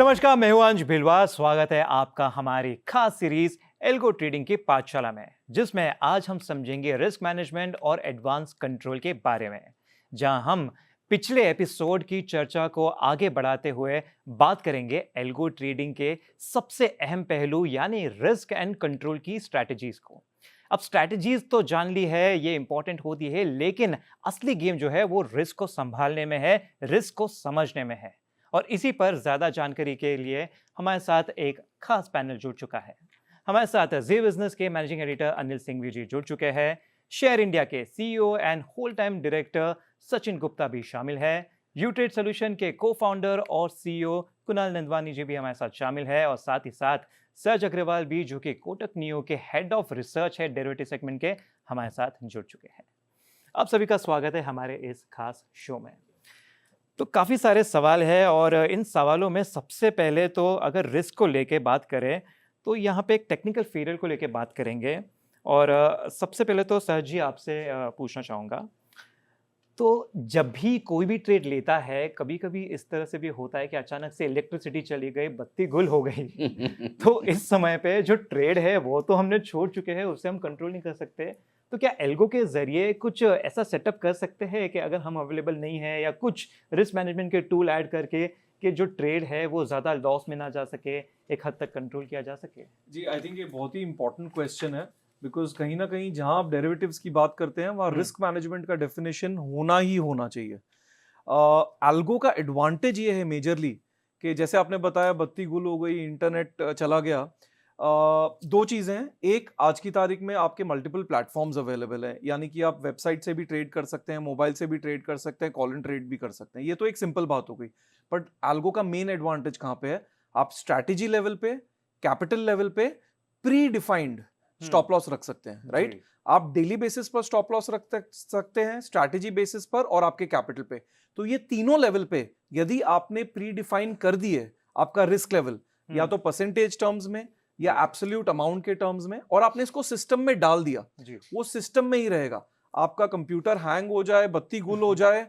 नमस्कार, मैं हूं अंश भिलवा। स्वागत है आपका हमारी खास सीरीज एल्गो ट्रेडिंग की पाठशाला में, जिसमें आज हम समझेंगे रिस्क मैनेजमेंट और एडवांस कंट्रोल के बारे में। जहां हम पिछले एपिसोड की चर्चा को आगे बढ़ाते हुए बात करेंगे एल्गो ट्रेडिंग के सबसे अहम पहलू यानी रिस्क एंड कंट्रोल की स्ट्रैटेजीज को। अब स्ट्रैटेजीज तो जान ली है, ये इंपॉर्टेंट होती है, लेकिन असली गेम जो है वो रिस्क को संभालने में है, रिस्क को समझने में है। और इसी पर ज्यादा जानकारी के लिए हमारे साथ एक खास पैनल जुड़ चुका है। हमारे साथ जी बिजनेस के मैनेजिंग एडिटर अनिल सिंघवी जी जुड़ चुके हैं। शेयर इंडिया के CEO and whole time director Sachin Gupta भी शामिल है। यूट्रेड सोल्यूशन के को फाउंडर और सीईओ कुणाल नंदवानी जी भी हमारे साथ शामिल है। और साथ ही साथ सर्ज अग्रवाल भी, जो कि कोटक नियो के हेड ऑफ रिसर्च है डेरिवेटिव सेगमेंट के, हमारे साथ जुड़ चुके हैं। आप सभी का स्वागत है हमारे इस खास शो में। तो काफ़ी सारे सवाल हैं और इन सवालों में सबसे पहले तो अगर रिस्क को लेके बात करें तो यहाँ पे एक टेक्निकल फेलियर को लेके बात करेंगे। और सबसे पहले तो सर जी आपसे पूछना चाहूँगा, तो जब भी कोई भी ट्रेड लेता है, कभी-कभी इस तरह से भी होता है कि अचानक से इलेक्ट्रिसिटी चली गई, बत्ती गुल हो गई। तो इस समय पे जो ट्रेड है वो तो हमने छोड़ चुके हैं, उसे हम कंट्रोल नहीं कर सकते। तो क्या एल्गो के ज़रिए कुछ ऐसा सेटअप कर सकते हैं कि अगर हम अवेलेबल नहीं है या कुछ रिस्क मैनेजमेंट के टूल ऐड करके कि जो ट्रेड है वो ज़्यादा लॉस में ना जा सके, एक हद तक कंट्रोल किया जा सके? जी, आई थिंक ये बहुत ही इंपॉर्टेंट क्वेश्चन है, बिकॉज कहीं ना कहीं जहां आप डेरिवेटिव्स की बात करते हैं वहां रिस्क मैनेजमेंट का डेफिनेशन होना ही होना चाहिए। एल्गो का एडवांटेज ये है मेजरली कि जैसे आपने बताया बत्ती गुल हो गई, इंटरनेट चला गया। दो चीजें हैं, एक आज की तारीख में आपके मल्टीपल प्लेटफॉर्म्स अवेलेबल हैं, यानी कि आप वेबसाइट से भी ट्रेड कर सकते हैं, मोबाइल से भी ट्रेड कर सकते हैं, कॉल एंड ट्रेड भी कर सकते हैं। ये तो एक सिंपल बात हो गई। बट एल्गो का मेन एडवांटेज कहां पे है? आप स्ट्रैटेजी लेवल पे, कैपिटल लेवल पे प्री डिफाइंड स्टॉप लॉस रख सकते हैं, राइट? आप डेली बेसिस पर स्टॉप लॉस रख सकते हैं, स्ट्रैटेजी बेसिस पर और आपके कैपिटल पे। तो ये तीनों लेवल पे यदि आपने प्री डिफाइन कर दिए आपका रिस्क लेवल, या तो परसेंटेज टर्म्स में या एब्सोल्यूट अमाउंट के टर्म्स में, और आपने इसको सिस्टम में डाल दिया, वो सिस्टम में ही रहेगा। आपका कंप्यूटर हैंग हो जाए, बत्ती गुल हो जाए,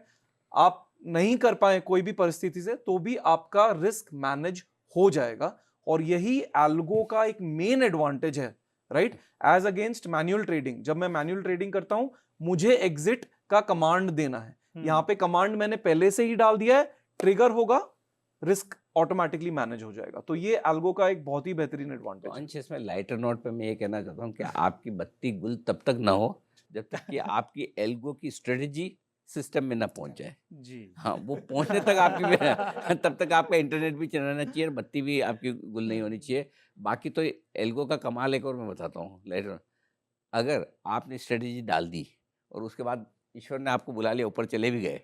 आप नहीं कर पाए कोई भी परिस्थिति से, तो भी आपका रिस्क मैनेज हो जाएगा। और यही एल्गो का एक मेन एडवांटेज है, right? As against manual trading. जब मैं मैन्युअल ट्रेडिंग करता हूं, मुझे एग्जिट का कमांड देना है। यहां पे कमांड मैंने पहले से ही डाल दिया है, ट्रिगर होगा, रिस्क ऑटोमेटिकली मैनेज हो जाएगा। तो ये एल्गो का एक बहुत ही बेहतरीन एडवांटेज है। अंश, इसमें लाइटर नोट पे मैं ये कहना चाहता हूँ कि आपकी बत्ती गुल तब तक ना हो जब तक कि आपकी एल्गो की स्ट्रेटजी सिस्टम में ना पहुंच जाए। जी। हाँ, वो पहुंचने तक आपकी तब तक आपका इंटरनेट भी चलाना चाहिए और बत्ती भी आपकी गुल नहीं होनी चाहिए। बाकी तो एल्गो का कमाल एक और मैं बताता हूँ लाइटर। अगर आपने स्ट्रेटजी डाल दी और उसके बाद ईश्वर ने आपको बुला लिया, ऊपर चले भी गए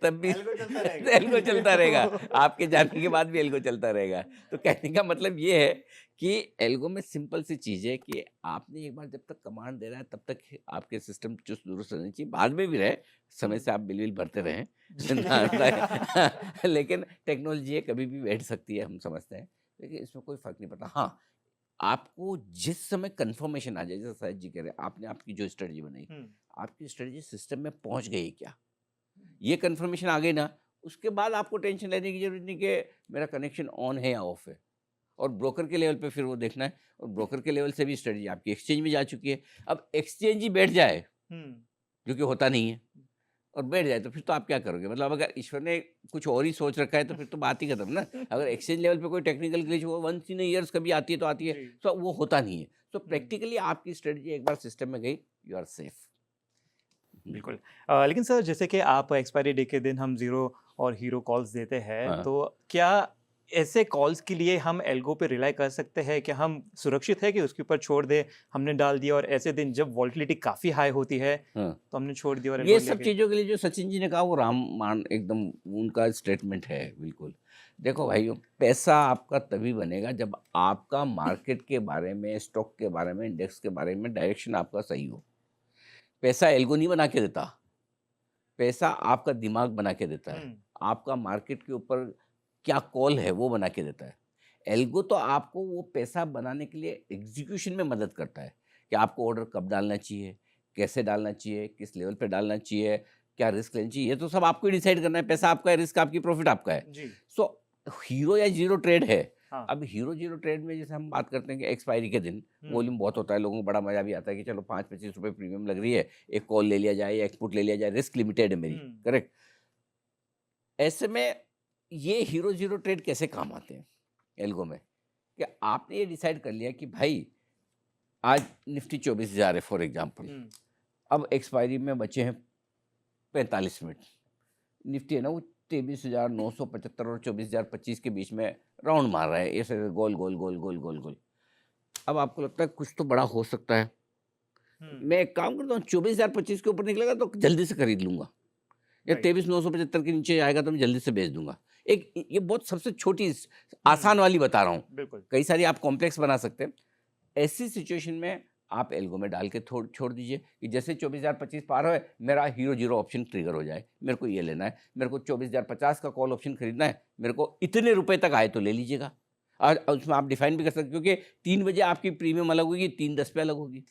तब भी एल्गो चलता रहेगा। एल्गो चलता रहेगा। आपके जाने के बाद भी एल्गो चलता रहेगा। तो कहने का मतलब ये है कि एल्गो में सिंपल सी चीज़ है कि आपने एक बार जब तक कमांड दे रहा है तब तक आपके सिस्टम चुस्त दुरुस्त रहनी चाहिए। बाद में भी रहे, समय से आप बिल भरते रहें लेकिन टेक्नोलॉजी है, कभी भी बैठ सकती है, हम समझते हैं, लेकिन इसमें कोई फर्क नहीं पड़ता। हाँ, आपको जिस समय कंफर्मेशन आ जाए, जैसे शायद जी कह रहे हैं, आपने आपकी जो स्ट्रेटजी बनाई, आपकी स्ट्रेटजी सिस्टम में पहुंच गई क्या, ये कंफर्मेशन आ गई ना, उसके बाद आपको टेंशन लेने की जरूरत नहीं कि मेरा कनेक्शन ऑन है या ऑफ है। और ब्रोकर के लेवल पे फिर वो देखना है, और ब्रोकर के लेवल से भी स्ट्रेटजी आपकी एक्सचेंज में जा चुकी है। अब एक्सचेंज ही बैठ जाए, जो कि होता नहीं है, और बैठ जाए तो फिर तो आप क्या करोगे? मतलब अगर ईश्वर ने कुछ और ही सोच रखा है तो फिर तो बात ही खत्म ना। अगर एक्सचेंज लेवल पे कोई टेक्निकल ग्लिच वो वंस इन ईयर्स कभी आती है तो आती है, तो वो होता नहीं है। तो प्रैक्टिकली आपकी स्ट्रेटजी एक बार सिस्टम में गई, यू आर सेफ। बिल्कुल। लेकिन सर, जैसे कि आप एक्सपायरी डे के दिन हम ज़ीरो और हीरो कॉल्स देते हैं, हाँ। तो क्या ऐसे कॉल्स के लिए हम एल्गो पे रिलाई कर सकते हैं कि हम सुरक्षित है कि उसके ऊपर छोड़ दें, हमने डाल दिया और ऐसे दिन जब वोलेटिलिटी काफ़ी हाई होती है, हाँ, तो हमने छोड़ दिया और ये एल्गो सब लेके? चीज़ों के लिए जो सचिन जी ने कहा वो रामबाण एकदम उनका स्टेटमेंट है, बिल्कुल। देखो भाइयों, पैसा आपका तभी बनेगा जब आपका मार्केट के बारे में, स्टॉक के बारे में, इंडेक्स के बारे में डायरेक्शन आपका सही हो। पैसा एल्गो नहीं बना के देता, पैसा आपका दिमाग बना के देता है। हुँ, आपका मार्केट के ऊपर क्या कॉल है वो बना के देता है। एल्गो तो आपको वो पैसा बनाने के लिए एग्जीक्यूशन में मदद करता है कि आपको ऑर्डर कब डालना चाहिए, कैसे डालना चाहिए, किस लेवल पे डालना चाहिए, क्या रिस्क लेना चाहिए, ये तो सब आपको डिसाइड करना है। पैसा आपका है, रिस्क आपकी, प्रॉफिट आपका है। जी। सो हीरो या जीरो ट्रेड है। हाँ। अब हीरो जीरो ट्रेड में जैसे हम बात करते हैं कि एक्सपायरी के दिन वॉल्यूम बहुत होता है, लोगों को बड़ा मजा भी आता है कि चलो 5-25 रुपए प्रीमियम लग रही है, एक कॉल ले लिया जाए या एक पुट ले लिया जाए, रिस्क लिमिटेड है मेरी, करेक्ट। ऐसे में ये हीरो जीरो ट्रेड कैसे काम आते हैं एल्गो में, कि आपने ये डिसाइड कर लिया कि भाई आज निफ्टी 24,000 है फॉर एग्जाम्पल, अब एक्सपायरी में बचे हैं 45 मिनट, निफ्टी है ना वो 23,975 और 24,025 के बीच में राउंड मार रहा है, ऐसे गोल गोल गोल गोल गोल गोल। अब आपको लगता है कुछ तो बड़ा हो सकता है, मैं एक काम करता हूँ 24,025 के ऊपर निकलेगा तो जल्दी से खरीद लूंगा, या 23,975 के नीचे आएगा तो मैं जल्दी से बेच दूंगा। एक ये बहुत सबसे छोटी आसान वाली बता रहा हूँ, बिल्कुल। कई सारी आप कॉम्प्लेक्स बना सकते हैं। ऐसी सिचुएशन में आप एल्गो में डाल के छोड़ दीजिए कि जैसे 24,025 पार हो मेरा हीरो जीरो ऑप्शन ट्रिगर हो जाए, मेरे को ये लेना है, मेरे को 24,050 का कॉल ऑप्शन खरीदना है, मेरे को इतने रुपए तक आए तो ले लीजिएगा। और उसमें आप डिफाइन भी कर सकते, क्योंकि 3 बजे आपकी प्रीमियम अलग होगी, 3:10 पे अलग होगी।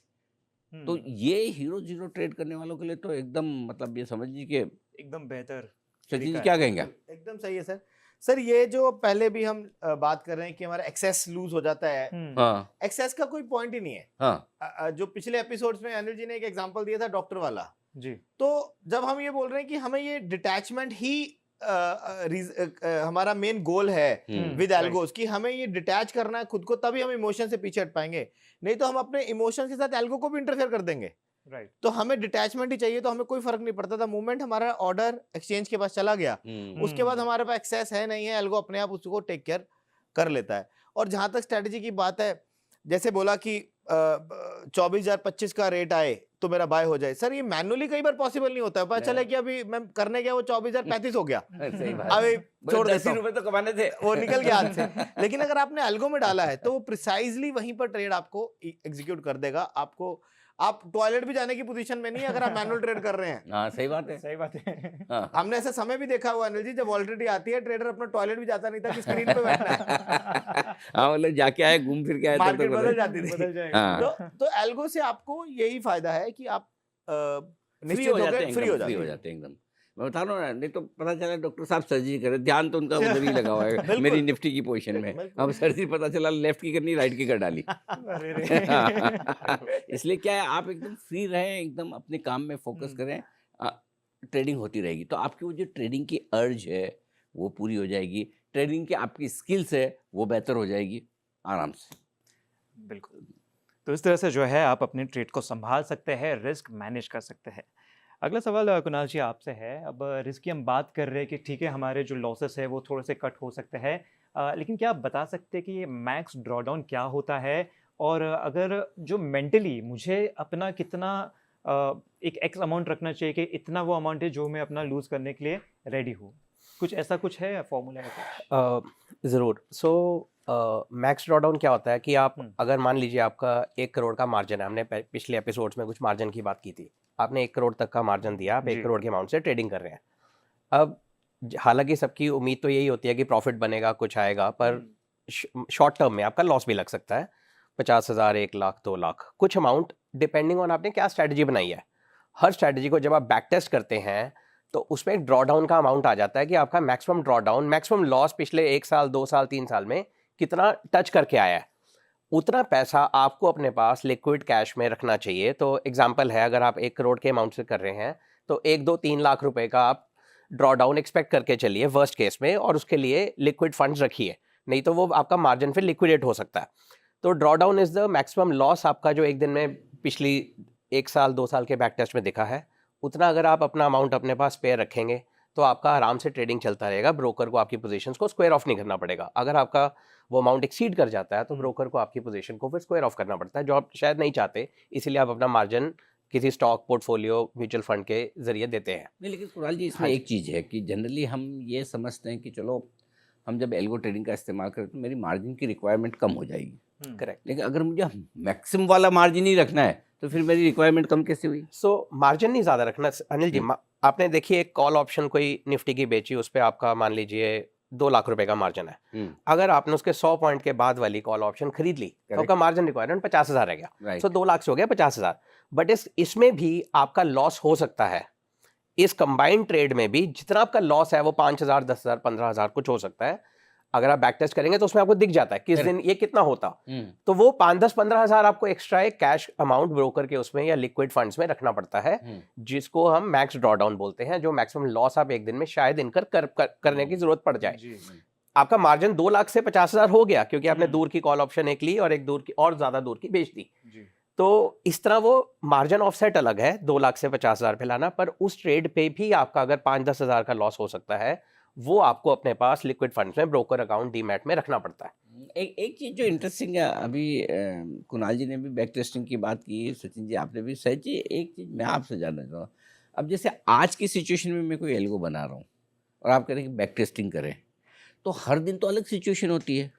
तो ये हीरो जीरो ट्रेड करने वालों के लिए तो एकदम मतलब ये समझ लीजिए कि एकदम बेहतर। सचिन जी क्या कहेंगे? एकदम सही है सर। सर ये जो पहले भी हम बात कर रहे हैं कि हमारा एक्सेस लूज हो जाता है, हाँ एक्सेस का कोई पॉइंट ही नहीं है। हाँ जो पिछले एपिसोड्स में अनिल जी ने एक एग्जांपल दिया था डॉक्टर वाला, जी। तो जब हम ये बोल रहे हैं कि हमें ये डिटैचमेंट ही हमारा मेन गोल है विद एल्गोस, कि हमें ये डिटैच करना है खुद को, तभी हम इमोशन से पीछे हट पाएंगे, नहीं तो हम अपने इमोशन के साथ एल्गो को भी इंटरफेयर कर देंगे। राइट। तो हमें डिटैचमेंट ही चाहिए, तो हमें कोई फर्क नहीं पड़ता था। मूवमेंट हमारा ऑर्डर एक्सचेंज के पास चला गया, उसके बाद हमारे पास एक्सेस है नहीं है, एल्गो अपने आप उसको टेक केयर कर लेता है। और जहां तक स्ट्रेटजी की बात है, जैसे बोला कि 24,025 का रेट आए तो मेरा बाय हो जाए, सर ये मैनुअली कई बार पॉसिबल नहीं होता है। पता चला कि अभी मैं करने गया वो 24,035 हो गया, सही बात। अभी छोड़ देता हूं, रुपए तो कमाने थे, वो निकल गया हाथ से। लेकिन अगर आपने एल्गो में डाला है तो वो प्रिसाइजली वहीं पर ट्रेड आपको एग्जीक्यूट कर देगा। आपको आप टॉयलेट भी जाने की पोजीशन में नहीं है अगर आप मैनुअल ट्रेड कर रहे हैं। हाँ सही बात है, सही बात है। हाँ। हमने ऐसा समय भी देखा हुआ अनिल जी, जब वॉलिटिलिटी आती है ट्रेडर अपना टॉयलेट भी जाता नहीं था कि स्क्रीन पे बैठना है। हाँ मतलब जाके आए, घूम फिर के आए, मार्केट बदल जाती थी। बदल जाएगा। हाँ। तो एल्गो से आपको यही फायदा है कि आप फ्री हो जाते हैं, फ्री हो जाते हैं एकदम। मैं बता रहा हूँ ना, नहीं तो पता चला डॉक्टर साहब सर्जरी करे, ध्यान तो उनका उधर ही लगा हुआ है बिल्कुल। मेरी निफ्टी की पोजीशन में। बिल्कुल। अब सर्जरी पता चला लेफ्ट की करनी, राइट की कर डाली। अरे रे। इसलिए क्या है, आप एकदम फ्री रहें, एकदम अपने काम में फोकस करें, ट्रेडिंग होती रहेगी तो आपकी वो जो ट्रेडिंग की अर्ज है वो पूरी हो जाएगी, ट्रेडिंग की आपकी स्किल्स है वो बेहतर हो जाएगी आराम से। बिल्कुल। तो इस तरह से जो है आप अपने ट्रेड को संभाल सकते हैं, रिस्क मैनेज कर सकते हैं। अगला सवाल कुणाल जी आपसे है। अब रिस्क की हम बात कर रहे हैं कि ठीक है हमारे जो लॉसेस है वो थोड़े से कट हो सकते हैं, लेकिन क्या आप बता सकते हैं कि ये मैक्स ड्रॉडाउन क्या होता है, और अगर जो मेंटली मुझे अपना कितना एक एक्स अमाउंट रखना चाहिए कि इतना वो अमाउंट है जो मैं अपना लूज करने के लिए रेडी हूँ, कुछ ऐसा कुछ है फॉर्मूला? ज़रूर। सो मैक्स ड्रॉडाउन क्या होता है कि आप अगर मान लीजिए आपका 1 करोड़ का मार्जिन है, हमने पिछले एपिसोड्स में कुछ मार्जिन की बात की थी, आपने 1 करोड़ तक का मार्जिन दिया, आप 1 करोड़ के अमाउंट से ट्रेडिंग कर रहे हैं। अब हालांकि सबकी उम्मीद तो यही होती है कि प्रॉफिट बनेगा, कुछ आएगा, पर शॉर्ट टर्म में आपका लॉस भी लग सकता है, 50,000, 1 लाख, 2 लाख, कुछ अमाउंट डिपेंडिंग ऑन आपने क्या स्ट्रैटेजी बनाई है। हर स्ट्रैटेजी को जब आप बैक टेस्ट करते हैं तो उसमें एक ड्रॉडाउन का अमाउंट आ जाता है कि आपका मैक्सिमम ड्रॉडाउन, मैक्सिमम लॉस पिछले 1 साल, 2 साल, 3 साल में कितना टच करके आया है, उतना पैसा आपको अपने पास लिक्विड कैश में रखना चाहिए। तो एग्जांपल है, अगर आप 1 करोड़ के अमाउंट से कर रहे हैं तो 1, 2, 3 लाख रुपए का आप ड्रॉडाउन एक्सपेक्ट करके चलिए वर्स्ट केस में, और उसके लिए लिक्विड फंड्स रखिए, नहीं तो वो आपका मार्जिन फिर लिक्विडेट हो सकता है। तो drawdown is the maximum loss आपका जो एक दिन में पिछली 1 साल 2 साल के बैक टेस्ट में दिखा है, उतना अगर आप अपना अमाउंट अपने पास स्पेयर रखेंगे तो आपका आराम से ट्रेडिंग चलता रहेगा, ब्रोकर को आपकी पोजीशंस को स्क्वायर ऑफ नहीं करना पड़ेगा। अगर आपका वो अमाउंट एक्सीड कर जाता है तो ब्रोकर को आपकी पोजीशन को फिर स्क्वायर ऑफ करना पड़ता है, जो आप शायद नहीं चाहते, इसीलिए आप अपना मार्जिन किसी स्टॉक पोर्टफोलियो म्यूचुअल फंड के जरिए देते हैं। नहीं, लेकिन कुणाल जी इसमें एक चीज़ है कि जनरली हम ये समझते हैं कि चलो हम जब एल्गो ट्रेडिंग का इस्तेमाल करें तो मेरी मार्जिन की रिक्वायरमेंट कम हो जाएगी, करेक्ट। लेकिन अगर मुझे मैक्सिमम वाला मार्जिन ही रखना है तो फिर मेरी रिक्वायरमेंट कम कैसे हुई? सो मार्जिन नहीं ज़्यादा रखना अनिल जी। आपने देखिए एक कॉल ऑप्शन कोई निफ्टी की बेची, उस पर आपका मान लीजिए 2 लाख रुपए का मार्जिन है, अगर आपने उसके 100 पॉइंट के बाद वाली कॉल ऑप्शन खरीद ली तो आपका मार्जिन रिक्वायरमेंट 50,000 रह गया, सो 2 लाख से हो गया 50,000। बट इसमें भी आपका लॉस हो सकता है, इस कंबाइंड ट्रेड में भी जितना आपका लॉस है वो 5,000, 10,000, 15,000 कुछ हो सकता है, अगर आप बैक टेस्ट करेंगे तो उसमें आपको दिख जाता है किस दिन ये कितना होता। तो वो 5-10-15,000 आपको एक्स्ट्रा एक कैश अमाउंट ब्रोकर के उसमें या लिक्विड फंड्स में रखना पड़ता है, जिसको हम मैक्स ड्रॉडाउन बोलते हैं, जो मैक्सिमम लॉस आप एक दिन में शायद इनकर करने की जरूरत पड़ जाए। आपका मार्जिन 2 लाख से 50,000 हो गया क्योंकि आपने दूर की कॉल ऑप्शन एक ली और एक दूर की और ज्यादा दूर की बेच दी। तो इस तरह वो मार्जिन ऑफसेट अलग है 2 लाख से 50,000 पे लाना, पर उस ट्रेड पे भी आपका अगर 5-10 हज़ार का लॉस हो सकता है, वो आपको अपने पास लिक्विड फंड्स में ब्रोकर अकाउंट डीमैट में रखना पड़ता है। एक चीज़ जो इंटरेस्टिंग है, अभी कुणाल जी ने भी बैक टेस्टिंग की बात की, सचिन जी आपने भी, सच जी एक चीज़ मैं आपसे जानना चाहूँ, अब जैसे आज की सिचुएशन में मैं कोई एल्गो बना रहा हूँ और आप कह रहे हैं कि बैक टेस्टिंग करें, तो हर दिन तो अलग सिचुएशन होती है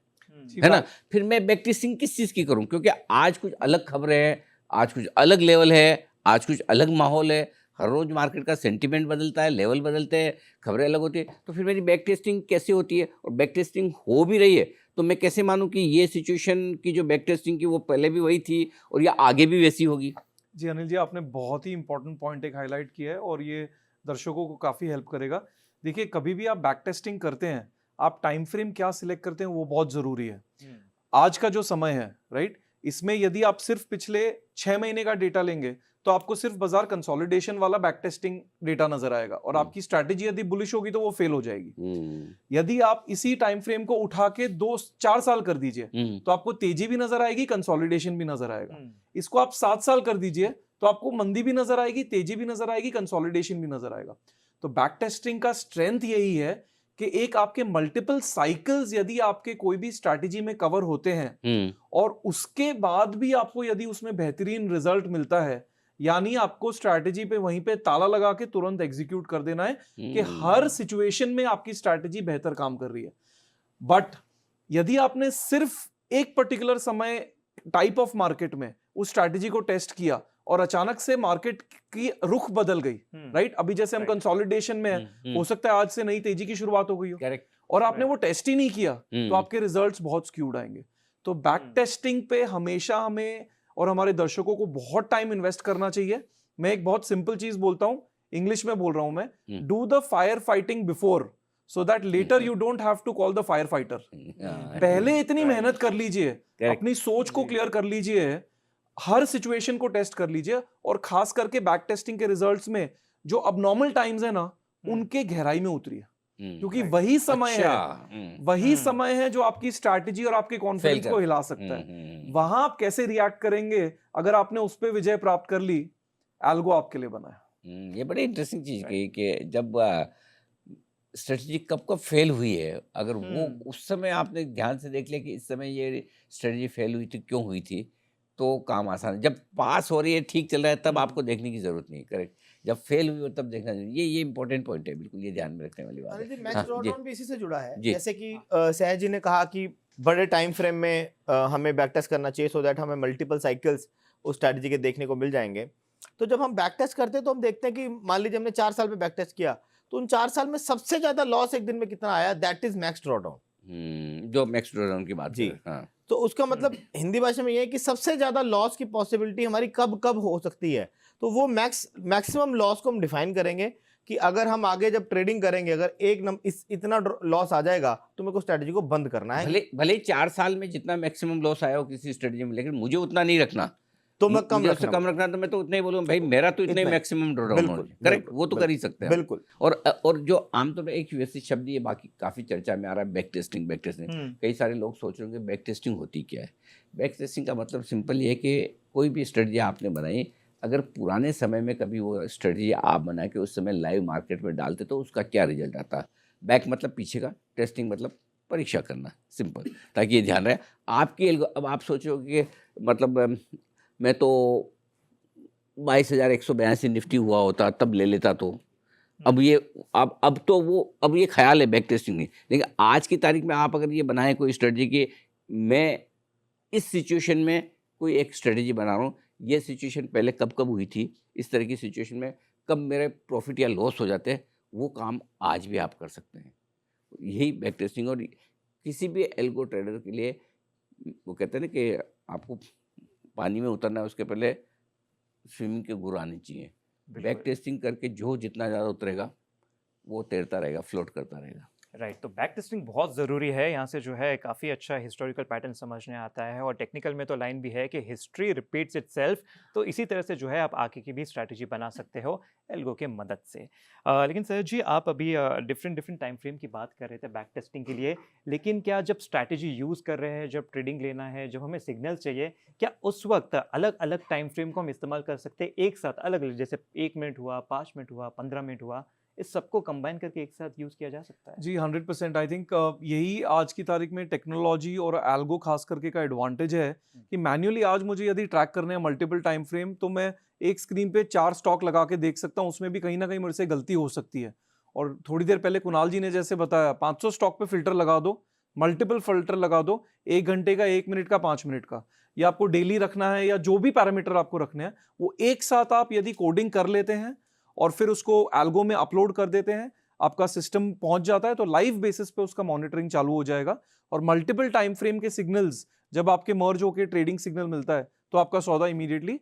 ना, फिर मैं बैक टेस्टिंग किस चीज़ की करूँ, क्योंकि आज कुछ अलग खबरें हैं, आज कुछ अलग लेवल है, आज कुछ अलग माहौल है, हर रोज़ मार्केट का सेंटीमेंट बदलता है, लेवल बदलते हैं, खबरें अलग होती है, तो फिर मेरी बैक टेस्टिंग कैसे होती है, और बैक टेस्टिंग हो भी रही है तो मैं कैसे मानूं कि ये सिचुएशन की जो बैक टेस्टिंग की वो पहले भी वही थी और या आगे भी वैसी होगी। जी अनिल जी, आपने बहुत ही इंपॉर्टेंट पॉइंट एक हाईलाइट किया है और ये दर्शकों को काफ़ी हेल्प करेगा। देखिए, कभी भी आप बैक टेस्टिंग करते हैं, आप टाइम फ्रेम क्या सिलेक्ट करते हैं वो बहुत ज़रूरी है। आज का जो समय है, राइट, इसमें यदि आप सिर्फ पिछले 6 महीने का डेटा लेंगे तो आपको सिर्फ बाजार कंसोलिडेशन वाला बैक टेस्टिंग डेटा नजर आएगा और आपकी स्ट्रैटेजी यदि बुलिश होगी तो वो फेल हो जाएगी। यदि आप इसी टाइम फ्रेम को उठा के 2-4 साल कर दीजिए तो आपको तेजी भी नजर आएगी, कंसोलिडेशन भी नजर आएगा। इसको आप 7 साल कर दीजिए तो आपको मंदी भी नजर आएगी, तेजी भी नजर आएगी, कंसोलिडेशन भी नजर आएगा। तो बैक टेस्टिंग का स्ट्रेंथ यही है कि एक आपके मल्टीपल साइकिल्स यदि आपके कोई भी स्ट्रैटेजी में कवर होते हैं और उसके बाद भी आपको यदि उसमें बेहतरीन रिजल्ट मिलता है, यानी आपको स्ट्रैटेजी पे वहीं पे ताला लगा के तुरंत एग्जीक्यूट कर देना है कि हर सिचुएशन में आपकी स्ट्रैटेजी बेहतर काम कर रही है। बट यदि आपने सिर्फ एक पर्टिकुलर समय टाइप ऑफ मार्केट में उस स्ट्रैटेजी को टेस्ट किया और अचानक से मार्केट की रुख बदल गई, राइट, अभी जैसे हम कंसोलिडेशन में है, हो सकता है आज से नई तेजी की शुरुआत हो गई हो, करेक्ट, और आपने वो टेस्ट ही नहीं किया तो आपके रिजल्ट्स बहुत स्क्यूड आएंगे। तो बैक टेस्टिंग पे हमेशा हमें और हमारे दर्शकों को बहुत टाइम इन्वेस्ट करना चाहिए। मैं एक बहुत सिंपल चीज बोलता हूं, इंग्लिश में बोल रहा हूं मैं, do the fire fighting before so that later you don't have to call the fire fighter. पहले इतनी मेहनत कर लीजिए, अपनी सोच को क्लियर कर लीजिए, हर सिचुएशन को टेस्ट कर लीजिए, और खास करके बैक टेस्टिंग के रिजल्ट्स में जो अबनॉर्मल टाइम्स है ना, उनके गहराई में उतरिए, क्योंकि वही समय है, वही समय है जो आपकी स्ट्रैटेजी और आपके कॉन्फिडेंस को हिला सकता है। वहां आप कैसे रिएक्ट करेंगे अगर आपने उस पे विजय प्राप्त कर ली, एल्गो आपके लिए बना है। ये बड़ी इंटरेस्टिंग चीज कही कि जब स्ट्रेटजी कब कब फेल हुई है, अगर वो उस समय आपने ध्यान से देख लिया कि इस समय ये स्ट्रेटजी फेल हुई थी, क्यों हुई थी, तो काम आसान है। जब पास हो रही है, ठीक चल रहा है, तब आपको देखने की जरूरत नहीं, करेक्ट, जब फेल हुई हो तब देखना चाहिए। ये इंपॉर्टेंट पॉइंट है, बिल्कुल ये ध्यान में रखने वाली बात है। मैक्स ड्रॉडाउन भी इसी से जुड़ा है, जैसे कि सहज जी ने कहा कि बड़े टाइम फ्रेम में हमें बैक टेस्ट करना चाहिए, सो दैट हमें मल्टीपल साइकिल्स उस स्ट्रैटेजी के देखने को मिल जाएंगे। तो जब हम बैक टेस्ट करते हैं तो हम देखते हैं कि मान लीजिए हमने 4 साल पे बैक टेस्ट किया, तो उन 4 साल में सबसे ज्यादा लॉस एक दिन में कितना आया, दैट इज मैक्स ड्रॉडाउन। जो मैक्स ड्रॉडाउन की बात जी, हाँ। तो उसका मतलब हिंदी भाषा में ये है कि सबसे ज्यादा लॉस की पॉसिबिलिटी हमारी कब कब हो सकती है, तो वो मैक्सिमम लॉस को हम डिफाइन करेंगे कि अगर हम आगे जब ट्रेडिंग करेंगे, अगर इतना लॉस आ जाएगा तो मेरे को स्ट्रेटजी को बंद करना है। भले 4 साल में जितना मैक्सिमम लॉस आया हो किसी स्ट्रेटजी में, लेकिन मुझे उतना नहीं रखना, तो मैं कम रखना, तो मैं तो उतना ही बोलूँ भाई, मेरा तो इतना ही मैक्सिमम ड्रॉडाउन हो, करेक्ट, वो तो कर ही सकते हैं बिल्कुल। और जो आमतौर पर एक वैसे शब्द ये बाकी काफी चर्चा में आ रहा है, बैक टेस्टिंग। कई सारे लोग सोच रहे होंगे बैक टेस्टिंग होती क्या है। बैक टेस्टिंग का मतलब सिंपल ये है कि कोई भी स्ट्रेटजी आपने बनाई, अगर पुराने समय में कभी वो स्ट्रेटजी आप बना के उस समय लाइव मार्केट में डालते तो उसका क्या रिजल्ट आता। बैक मतलब पीछे का, टेस्टिंग मतलब परीक्षा करना, सिंपल, ताकि ये ध्यान रहे आपकी। अब आप सोचोगे कि मतलब मैं तो 22,182 निफ्टी हुआ होता तब ले लेता, तो अब ये ख्याल है बैक टेस्टिंग नहीं। लेकिन आज की तारीख में आप अगर ये बनाएं कोई स्ट्रेटजी कि मैं इस सिचुएशन में कोई एक स्ट्रेटजी बना रहा हूँ, ये सिचुएशन पहले कब कब हुई थी, इस तरह की सिचुएशन में कब मेरे प्रॉफिट या लॉस हो जाते हैं, वो काम आज भी आप कर सकते हैं। यही बैक टेस्टिंग। और किसी भी एल्गो ट्रेडर के लिए वो कहते हैं ना कि आपको पानी में उतरना है, उसके पहले स्विमिंग के गुर आने चाहिए। बैक टेस्टिंग करके जो जितना ज़्यादा उतरेगा वो तैरता रहेगा, फ्लोट करता रहेगा। राइट, तो बैक टेस्टिंग बहुत ज़रूरी है। यहाँ से जो है काफ़ी अच्छा हिस्टोरिकल पैटर्न समझने आता है, और टेक्निकल में तो लाइन भी है कि हिस्ट्री रिपीट्स इटसेल्फ। तो इसी तरह से जो है आप आगे की भी स्ट्रैटेजी बना सकते हो एल्गो के मदद से। लेकिन सर जी, आप अभी डिफरेंट डिफरेंट टाइम फ्रेम की बात कर रहे थे बैक टेस्टिंग के लिए, लेकिन क्या जब स्ट्रैटेजी यूज़ कर रहे हैं, जब ट्रेडिंग लेना है, जब हमें सिग्नल चाहिए, क्या उस वक्त अलग अलग टाइम फ्रेम को हम इस्तेमाल कर सकते हैं एक साथ अलग अलग, जैसे 1 मिनट हुआ, 5 मिनट हुआ, 15 मिनट हुआ, इस सबको कंबाइन करके एक साथ यूज किया जा सकता है? जी 100%। आई थिंक यही आज की तारीख में टेक्नोलॉजी और एल्गो खास करके का एडवांटेज है कि मैन्युअली आज मुझे यदि ट्रैक करने हैं मल्टीपल टाइम फ्रेम, तो मैं एक स्क्रीन पे 4 स्टॉक लगा के देख सकता हूँ, उसमें भी कहीं ना कहीं मेरे से गलती हो सकती है। और थोड़ी देर पहले कुणाल जी ने जैसे बताया 500 स्टॉक पे फिल्टर लगा दो, मल्टीपल फिल्टर लगा दो, 1 घंटे का, 1 मिनट का, 5 मिनट का, या आपको डेली रखना है या जो भी पैरामीटर आपको रखने हैं, वो एक साथ आप यदि कोडिंग कर लेते हैं और फिर उसको एल्गो में अपलोड कर देते हैं, आपका सिस्टम पहुंच जाता है, तो लाइव बेसिस पे उसका मॉनिटरिंग चालू हो जाएगा। और मल्टीपल टाइम फ्रेम के सिग्नल्स जब आपके मर्ज होके ट्रेडिंग सिग्नल मिलता है, तो आपका सौदा इमीडिएटली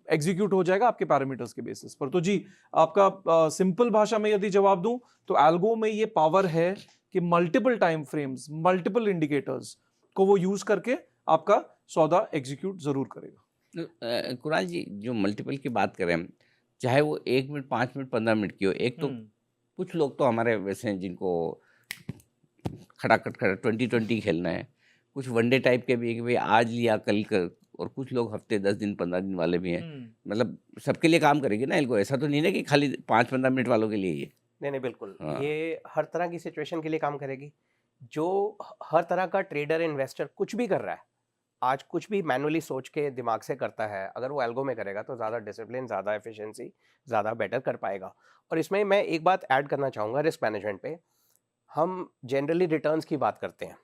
एग्जीक्यूट हो जाएगा आपके पैरामीटर्स के बेसिस पर। तो जी, आपका सिंपल भाषा में यदि जवाब दूं तो एल्गो में ये पावर है कि multiple time frames, multiple indicators को वो यूज करके आपका सौदा एग्जीक्यूट जरूर करेगा। कुणाल जी, जो मल्टीपल की बात करें हम, चाहे वो 1 मिनट, 5 मिनट, 15 मिनट की हो, एक तो कुछ लोग तो हमारे वैसे हैं जिनको खटाखट 20-20 खेलना है, कुछ वनडे टाइप के भी है कि भाई आज लिया कल कर, और कुछ लोग हफ्ते 10 दिन 15 दिन वाले भी हैं। मतलब सबके लिए काम करेगी ना एल्गो, ऐसा तो नहीं ना कि खाली 5-15 मिनट वालों के लिए ये। नहीं बिल्कुल, हाँ। ये हर तरह की सिचुएशन के लिए काम करेगी। जो हर तरह का ट्रेडर, इन्वेस्टर कुछ भी कर रहा है, आज कुछ भी मैनुअली सोच के दिमाग से करता है, अगर वो एल्गो में करेगा तो ज़्यादा डिसिप्लिन, ज़्यादा एफिशिएंसी, ज़्यादा बेटर कर पाएगा। और इसमें मैं एक बात ऐड करना चाहूँगा, रिस्क मैनेजमेंट पे हम जनरली रिटर्न्स की बात करते हैं।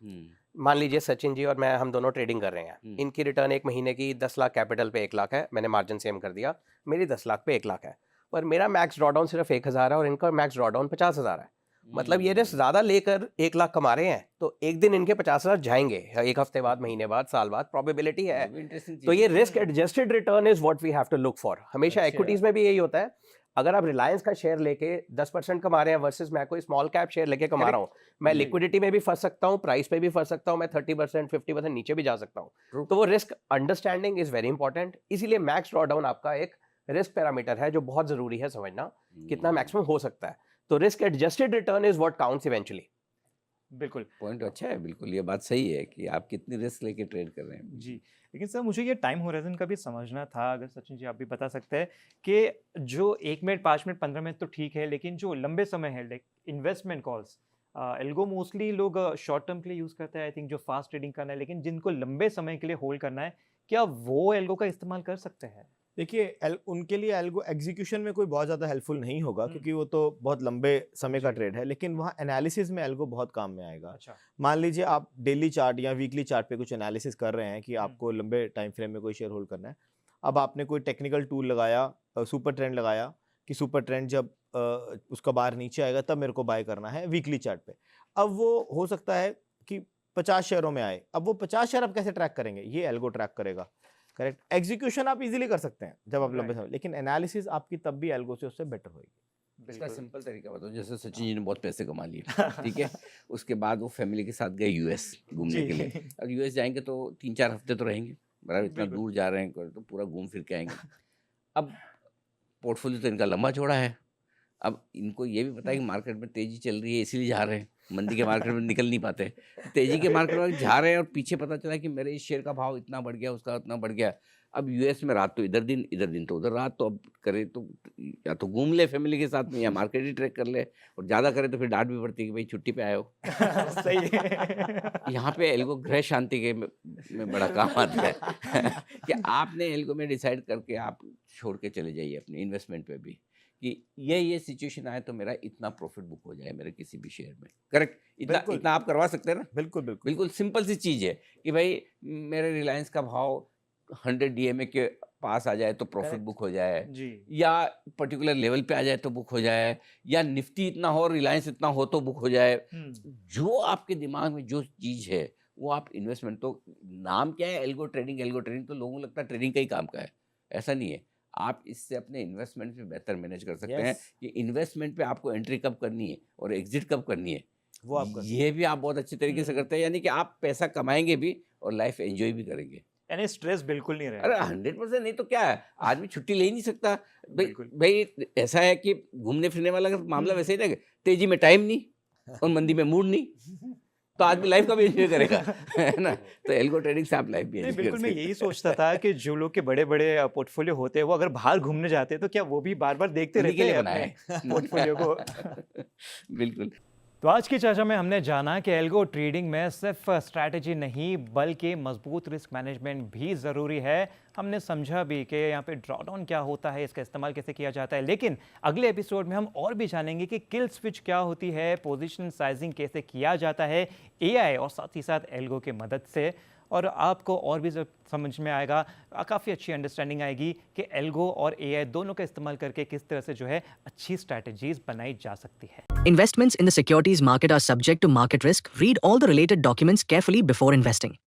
मान लीजिए सचिन जी और मैं, हम दोनों ट्रेडिंग कर रहे हैं, इनकी रिटर्न एक महीने की 10 लाख कैपिटल पे 1 लाख है, मैंने मार्जिन सेम कर दिया, मेरी 10 लाख पे 1 लाख है, पर मेरा मैक्स ड्रॉडाउन सिर्फ 1000 है और इनका मैक्स ड्रॉडाउन 50,000 है। मतलब ये रिस्क ज़्यादा लेकर 1 लाख कमा रहे हैं, तो एक दिन इनके 50,000 जाएंगे, एक हफ्ते बाद, महीने बाद, साल बाद, प्रोबेबिलिटी है। तो ये risk adjusted return is what we have to look for. हमेशा इक्विटीज में भी यही होता है। अगर आप रिलायंस का शेयर लेके 10% कमा रहे हैं वर्सेस मैं कोई स्मॉल कैप शेयर लेके कमा रहा हूँ, मैं लिक्विडिटी में भी फंस सकता हूँ, प्राइस पे भी फंस सकता हूँ, मैं 30%, 50% नीचे भी जा सकता हूँ। तो वो risk understanding is very important. इसीलिए मैक्स ड्रॉडाउन आपका एक रिस्क पैरामीटर है जो बहुत जरूरी है समझना, कितना मैक्सिमम हो सकता है। तो risk adjusted return is what counts eventually. बिल्कुल, पॉइंट अच्छा है, बिल्कुल ये बात सही है कि आप कितनी रिस्क लेके ट्रेड कर रहे हैं। जी। लेकिन सर, मुझे ये टाइम होराइजन का भी समझना था, अगर सचिन जी आप भी बता सकते हैं कि जो 1 मिनट, 5 मिनट, 15 मिनट तो ठीक है, लेकिन जो लंबे समय है, like investment calls, algo mostly लोग शॉर्ट टर्म के लिए यूज़ करते हैं, आई थिंक, जो फास्ट ट्रेडिंग करना है, लेकिन जिनको लंबे समय के लिए होल्ड करना है, क्या वो एल्गो का इस्तेमाल कर सकते हैं? देखिए, उनके लिए एल्गो एग्जीक्यूशन में कोई बहुत ज़्यादा हेल्पफुल नहीं होगा, क्योंकि वो तो बहुत लंबे समय का ट्रेड है, लेकिन वहाँ एनालिसिस में एल्गो बहुत काम में आएगा। अच्छा। मान लीजिए आप डेली चार्ट या वीकली चार्ट पे कुछ एनालिसिस कर रहे हैं कि आपको लंबे टाइम फ्रेम में कोई शेयर होल्ड करना है। अब आपने कोई टेक्निकल टूल लगाया, सुपर ट्रेंड लगाया कि सुपर ट्रेंड जब उसका बार नीचे आएगा तब मेरे को बाय करना है वीकली चार्ट पे। अब वो हो सकता है कि 50 शेयरों में आए, अब वो 50 शेयर आप कैसे ट्रैक करेंगे? ये एल्गो ट्रैक करेगा। करेक्ट। एग्जीक्यूशन आप इजीली कर सकते हैं जब आप लंबे समय, लेकिन एनालिसिस आपकी तब भी एल्गो से उससे बेटर होगी। इसका सिंपल तरीका बताओ, जैसे सचिन जी ने बहुत पैसे कमा लिए, ठीक है, उसके बाद वो फैमिली के साथ गए यूएस घूमने के लिए। अब यूएस जाएंगे तो 3-4 हफ्ते तो रहेंगे, बराबर, इतना दूर जा रहे हैं तो पूरा घूम फिर के आएंगे। अब पोर्टफोलियो तो इनका लंबा चौड़ा है, अब इनको ये भी पता है कि मार्केट में तेजी चल रही है, इसीलिए जा रहे हैं, मंदी के मार्केट में निकल नहीं पाते, तेजी के मार्केट में जा रहे हैं, और पीछे पता चला कि मेरे इस शेयर का भाव इतना बढ़ गया, उसका उतना बढ़ गया। अब यूएस में रात तो इधर दिन तो उधर रात, तो अब करे तो या तो घूम ले फैमिली के साथ में, या मार्केट ही ट्रेक कर ले, और ज़्यादा करे तो फिर डांट भी पड़ती है कि भाई छुट्टी पे आए हो। सही है। यहाँ पे एल्गो गृह शांति के में बड़ा काम आता है कि आपने एल्गो में डिसाइड करके आप छोड़ के चले जाइए अपने इन्वेस्टमेंट पे भी, कि ये सिचुएशन आए तो मेरा इतना प्रॉफिट बुक हो जाए मेरे किसी भी शेयर में। करेक्ट, इतना आप करवा सकते हैं ना। बिल्कुल बिल्कुल बिल्कुल सिंपल सी चीज़ है कि भाई मेरे रिलायंस का भाव 100 डीएमए के पास आ जाए तो प्रॉफिट बुक हो जाए जी। या पर्टिकुलर लेवल पे आ जाए तो बुक हो जाए, या निफ्टी इतना हो, रिलायंस इतना हो तो बुक हो जाए। जो आपके दिमाग में जो चीज़ है वो आप इन्वेस्टमेंट, तो नाम क्या है एल्गो ट्रेडिंग, तो लोगों को लगता है ट्रेडिंग का ही काम का है, ऐसा नहीं है। आप इससे अपने इन्वेस्टमेंट पे बेहतर मैनेज कर सकते हैं Yes. कि इन्वेस्टमेंट पे आपको एंट्री कब करनी है और एग्जिट कब करनी है, वो आप कर ये भी आप बहुत अच्छे तरीके से करते हैं, यानी कि आप पैसा कमाएंगे भी और लाइफ एंजॉय भी करेंगे। यानी स्ट्रेस बिल्कुल नहीं अरे रहेगा 100% नहीं तो क्या है, आदमी छुट्टी ले ही नहीं सकता भाई। बिल्कुल। भाई ऐसा है कि घूमने फिरने वाला अगर मामला हम्म। वैसे ही रहेगा, तेजी में टाइम नहीं और मंदी में मूड नहीं, तो आदमी लाइफ का भी एंजॉय करेगा, है ना। तो एल्गो ट्रेडिंग से आप लाइफ भी नहीं एंजॉय बिल्कुल, मैं कर यही सकते हैं। सोचता था कि जो लोग के बड़े बड़े पोर्टफोलियो होते हैं वो अगर बाहर घूमने जाते हैं तो क्या वो भी बार बार देखते उन्हीं के रहते लिए हैं बना अपने है पोर्टफोलियो को। बिल्कुल। तो आज की चर्चा में हमने जाना कि एल्गो ट्रेडिंग में सिर्फ स्ट्रैटेजी नहीं बल्कि मजबूत रिस्क मैनेजमेंट भी ज़रूरी है। हमने समझा भी कि यहाँ पे ड्रॉडाउन क्या होता है, इसका इस्तेमाल कैसे किया जाता है, लेकिन अगले एपिसोड में हम और भी जानेंगे कि किल स्विच क्या होती है, पोजीशन साइजिंग कैसे किया जाता है एआई और साथ ही साथ एल्गो की मदद से, और आपको और भी समझ में आएगा, काफ़ी अच्छी अंडरस्टैंडिंग आएगी कि एल्गो और एआई दोनों का इस्तेमाल करके किस तरह से जो है अच्छी स्ट्रैटेजीज बनाई जा सकती है। Investments in the securities market are subject to market risk. Read all the related documents carefully before investing.